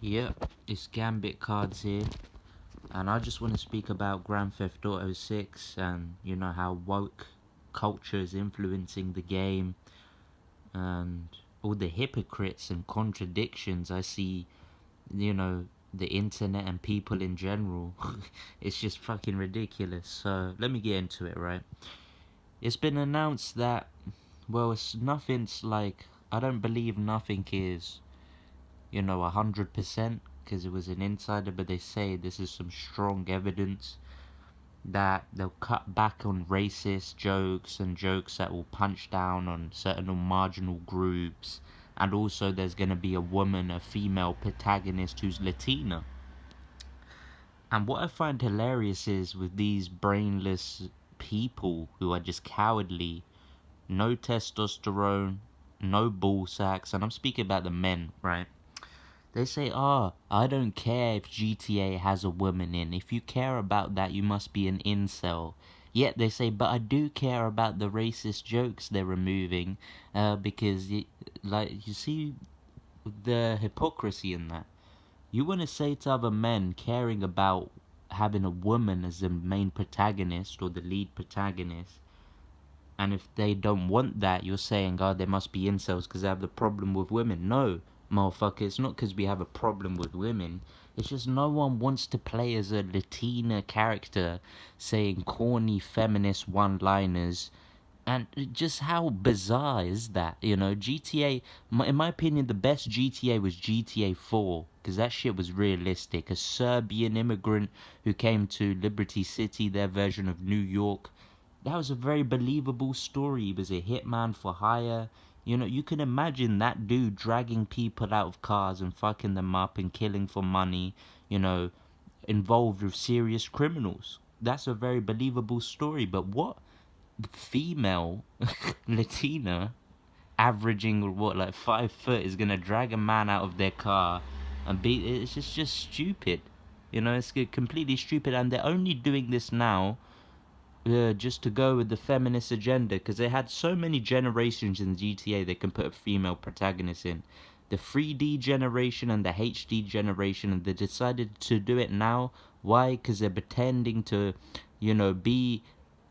Yep, it's Gambit Cards here, and I just want to speak about Grand Theft Auto 6 and how woke culture is influencing the game and all the hypocrites and contradictions I see, you know, the internet and people in general. It's just fucking ridiculous. So, let me get into it, right? It's been announced that, well, it's nothing's like, I don't believe nothing is 100% because it was an insider, but they say this is some strong evidence that they'll cut back on racist jokes and jokes that will punch down on certain marginal groups. And also, there's going to be a female protagonist who's Latina. And what I find hilarious is with these brainless people who are just cowardly, no testosterone, no ball sacks, and I'm speaking about the men, right? They say, oh, I don't care if GTA has a woman in. If you care about that, you must be an incel. Yet they say, but I do care about the racist jokes they're removing because, you see the hypocrisy in that. You want to say to other men caring about having a woman as the main protagonist or the lead protagonist, and if they don't want that, you're saying, oh, they must be incels because they have the problem with women. No, motherfucker, it's not because we have a problem with women. It's just no one wants to play as a Latina character saying corny feminist one-liners. And just how bizarre is that? GTA, in my opinion, the best GTA was GTA 4. Because that shit was realistic. A Serbian immigrant who came to Liberty City, their version of New York, that was a very believable story. He was a hitman for hire. You can imagine that dude dragging people out of cars and fucking them up and killing for money, you know, involved with serious criminals. That's a very believable story. But what female Latina averaging what like 5 foot is gonna drag a man out of their car and be? It's just stupid. It's completely stupid, and they're only doing this now just to go with the feminist agenda because they had so many generations in GTA they can put a female protagonist in. The 3D generation and the HD generation, and they decided to do it now. Why? Because they're pretending to, be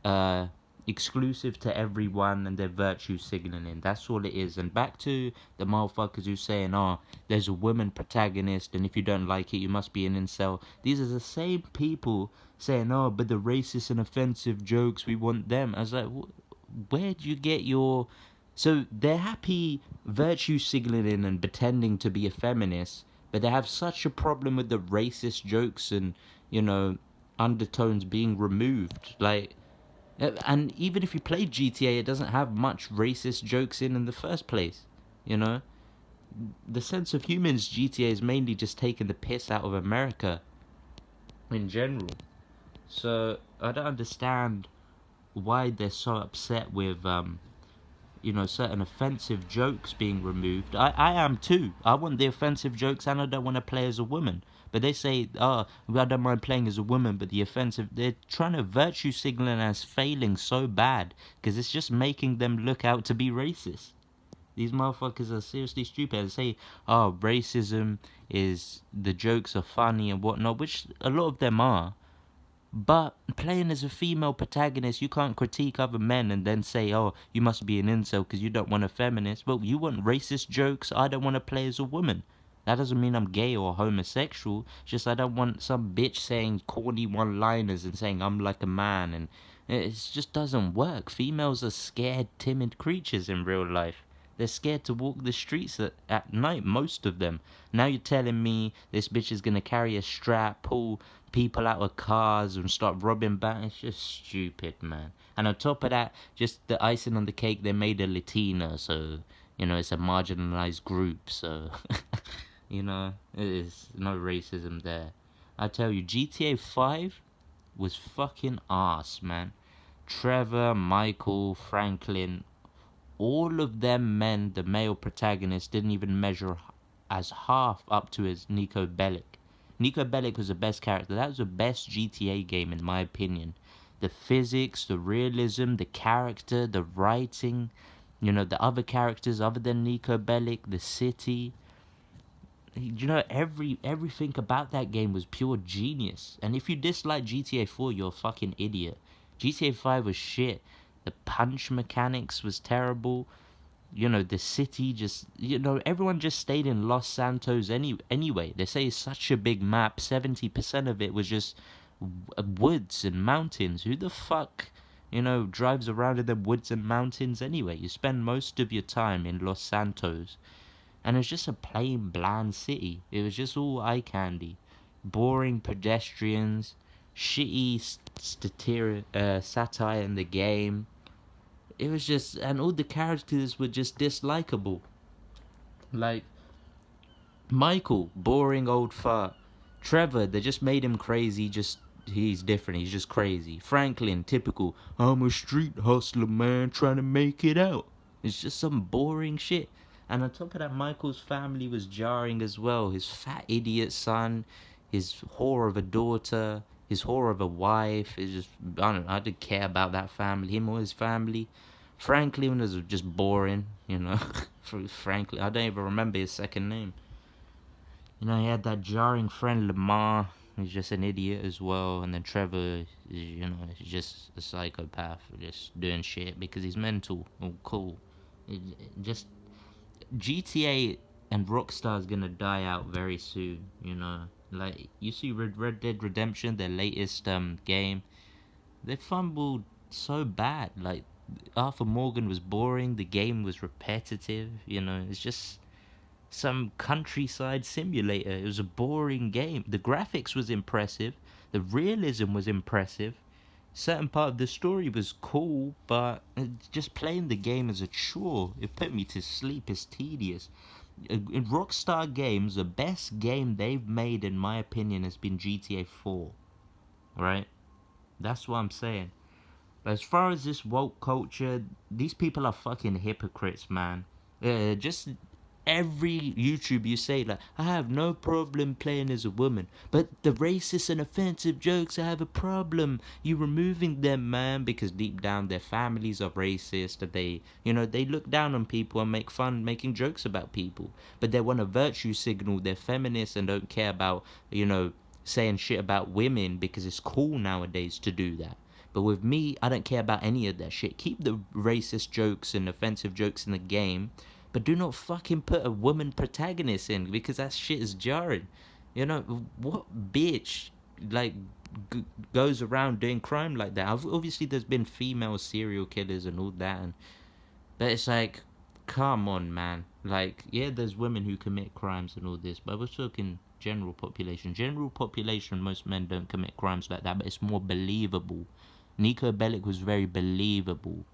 uh, exclusive to everyone and they're virtue signaling. That's all it is. And back to the motherfuckers who saying, oh, there's a woman protagonist and if you don't like it, you must be an incel. These are the same people saying, oh, but the racist and offensive jokes, we want them. I was like, where'd you get your. So they're happy virtue signaling and pretending to be a feminist, but they have such a problem with the racist jokes and, you know, undertones being removed. And even if you play GTA, it doesn't have much racist jokes in the first place. You know, the sense of humor in GTA is mainly just taking the piss out of America in general. So I don't understand why they're so upset with certain offensive jokes being removed. I am too. I want the offensive jokes and I don't want to play as a woman. But they say, oh, I don't mind playing as a woman, but the offensive, they're trying to virtue signal as failing so bad because it's just making them look out to be racist. These motherfuckers are seriously stupid. They say, oh, racism is, the jokes are funny and whatnot, which a lot of them are. But playing as a female protagonist, you can't critique other men and then say, oh, you must be an incel because you don't want a feminist. Well, you want racist jokes. I don't want to play as a woman. That doesn't mean I'm gay or homosexual. It's just I don't want some bitch saying corny one-liners and saying I'm like a man. And it just doesn't work. Females are scared, timid creatures in real life. They're scared to walk the streets at night, most of them. Now you're telling me this bitch is going to carry a strap, pull people out of cars and start robbing banks. It's just stupid, man. And on top of that, just the icing on the cake, they made a Latina, so, it's a marginalized group, so, it is no racism there. I tell you, GTA 5 was fucking ass, man. Trevor, Michael, Franklin, all of them men, the male protagonists, didn't even measure as half up to as Nico Bellic. Nico Bellic was the best character. That was the best GTA game, in my opinion. The physics, the realism, the character, the writing, the other characters other than Nico Bellic, the city. you know, everything about that game was pure genius. And if you dislike GTA 4, you're a fucking idiot. GTA 5 was shit. The punch mechanics was terrible. You know, the city just, you know, everyone just stayed in Los Santos anyway. They say it's such a big map. 70% of it was just woods and mountains. Who the fuck, you know, drives around in the woods and mountains anyway? You spend most of your time in Los Santos, and it was just a plain bland city. It was just all eye candy, boring pedestrians, shitty satire in the game. It was just, and all the characters were just dislikable. Like Michael, boring old fart. Trevor, they just made him crazy. Just he's different. He's just crazy. Franklin, typical. I'm a street hustler, man, trying to make it out. It's just some boring shit. And on top of that, Michael's family was jarring as well. His fat idiot son, his whore of a daughter, his whore of a wife. It's just, I don't know. I didn't care about that family, him or his family. Franklin was just boring, you know. Franklin, I don't even remember his second name. You know, he had that jarring friend Lamar. He's just an idiot as well. And then Trevor, you know, he's just a psychopath, just doing shit because he's mental. Oh, cool. Just GTA and Rockstar is gonna die out very soon. You know, like you see Red Dead Redemption, their latest game. They fumbled so bad. Like Arthur Morgan was boring. The game was repetitive. You know, it's just some countryside simulator. It was a boring game. The graphics was impressive. The realism was impressive. Certain part of the story was cool, but just playing the game as a chore, it put me to sleep. It's tedious. In Rockstar Games, the best game they've made, in my opinion, has been GTA 4. Right? That's what I'm saying. But as far as this woke culture, these people are fucking hypocrites, man. Just every YouTube you say, like, I have no problem playing as a woman, but the racist and offensive jokes, I have a problem. You removing them, man, because deep down their families are racist. That they, you know, they look down on people and make fun, making jokes about people. But they want a virtue signal. They're feminists and don't care about, you know, saying shit about women because it's cool nowadays to do that. But with me, I don't care about any of that shit. Keep the racist jokes and offensive jokes in the game, but do not fucking put a woman protagonist in because that shit is jarring. You know, what bitch, like, goes around doing crime like that? Obviously, there's been female serial killers and all that, but it's like, come on, man. Like, yeah, there's women who commit crimes and all this, but we're talking general population. General population, most men don't commit crimes like that, but it's more believable. Nico Bellic was very believable.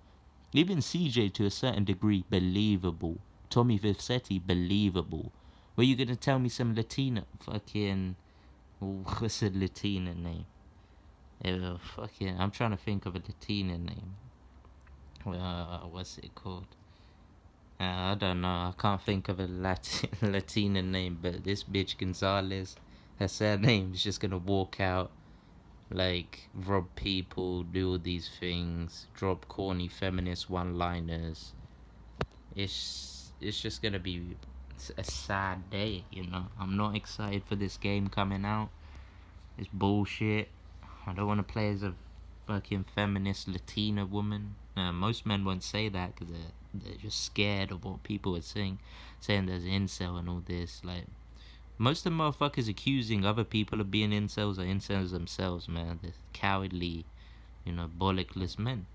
Even CJ to a certain degree, believable. Tommy Vicetti, believable. Were you gonna tell me some Latina fucking, what's a Latina name? Fucking, I'm trying to think of a Latina name. What's it called? I don't know. I can't think of a Latina name, but this bitch Gonzalez, her surname is just gonna walk out, like, rob people, do all these things, drop corny feminist one-liners. It's just gonna be a sad day, you know. I'm not excited for this game coming out. It's bullshit. I don't want to play as a fucking feminist Latina woman. Most men won't say that because they're just scared of what people are saying there's incel and all this. Like, most of the motherfuckers accusing other people of being incels are incels themselves, man. They're cowardly, you know, bollockless men,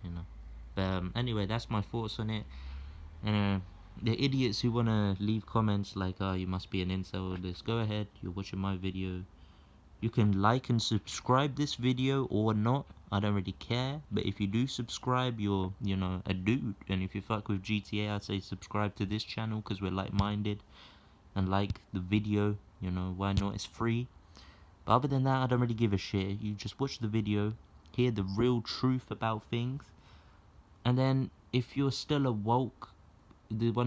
you know. But anyway, that's my thoughts on it. Uh, the idiots who want to leave comments like, oh, you must be an incel or this, go ahead. You're watching my video. You can like and subscribe this video or not. I don't really care. But if you do subscribe, you're, you know, a dude. And if you fuck with GTA, I'd say subscribe to this channel because we're like-minded. And like the video, you know, why not? It's free. But other than that, I don't really give a shit. You just watch the video, hear the real truth about things. And then if you're still a one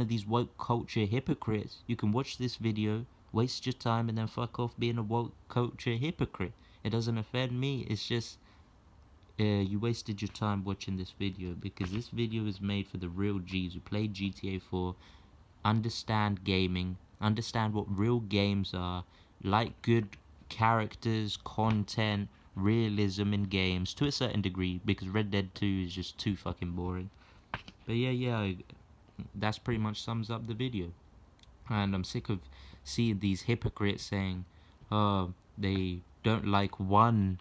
of these woke culture hypocrites, you can watch this video, waste your time, and then fuck off being a woke culture hypocrite. It doesn't offend me. It's just you wasted your time watching this video because this video is made for the real G's who play GTA 4, understand gaming, Understand what real games are. Like good characters, content, realism in games to a certain degree, because Red Dead 2 is just too fucking boring. But yeah, that's pretty much sums up the video. And I'm sick of seeing these hypocrites saying, oh, they don't like one.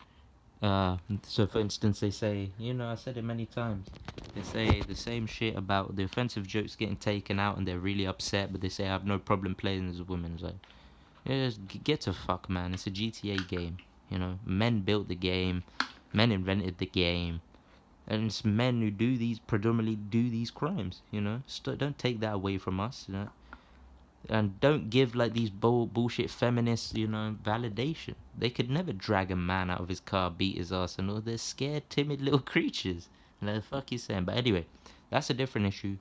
So for instance, they say, I said it many times. They say the same shit about the offensive jokes getting taken out, and they're really upset. But they say I have no problem playing as a woman. It's like, yeah, just get to fuck, man. It's a GTA game. Men built the game, men invented the game, and it's men who predominantly do these crimes. Don't take that away from us. And don't give like these bullshit feminists, validation. They could never drag a man out of his car, beat his ass, and all. They're scared, timid little creatures. Like the fuck you saying? But anyway, that's a different issue.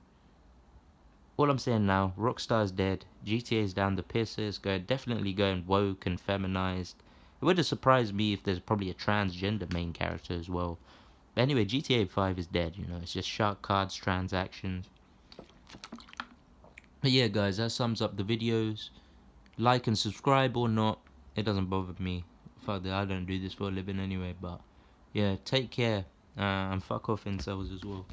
All I'm saying now, Rockstar's dead. GTA is down the piss. It's definitely going woke and feminized. It would have surprised me if there's probably a transgender main character as well. But anyway, GTA 5 is dead. It's just shark cards, transactions. But yeah, guys, that sums up the videos. Like and subscribe or not, it doesn't bother me. Fuck that, I don't do this for a living anyway. But yeah, take care, and fuck off incels as well.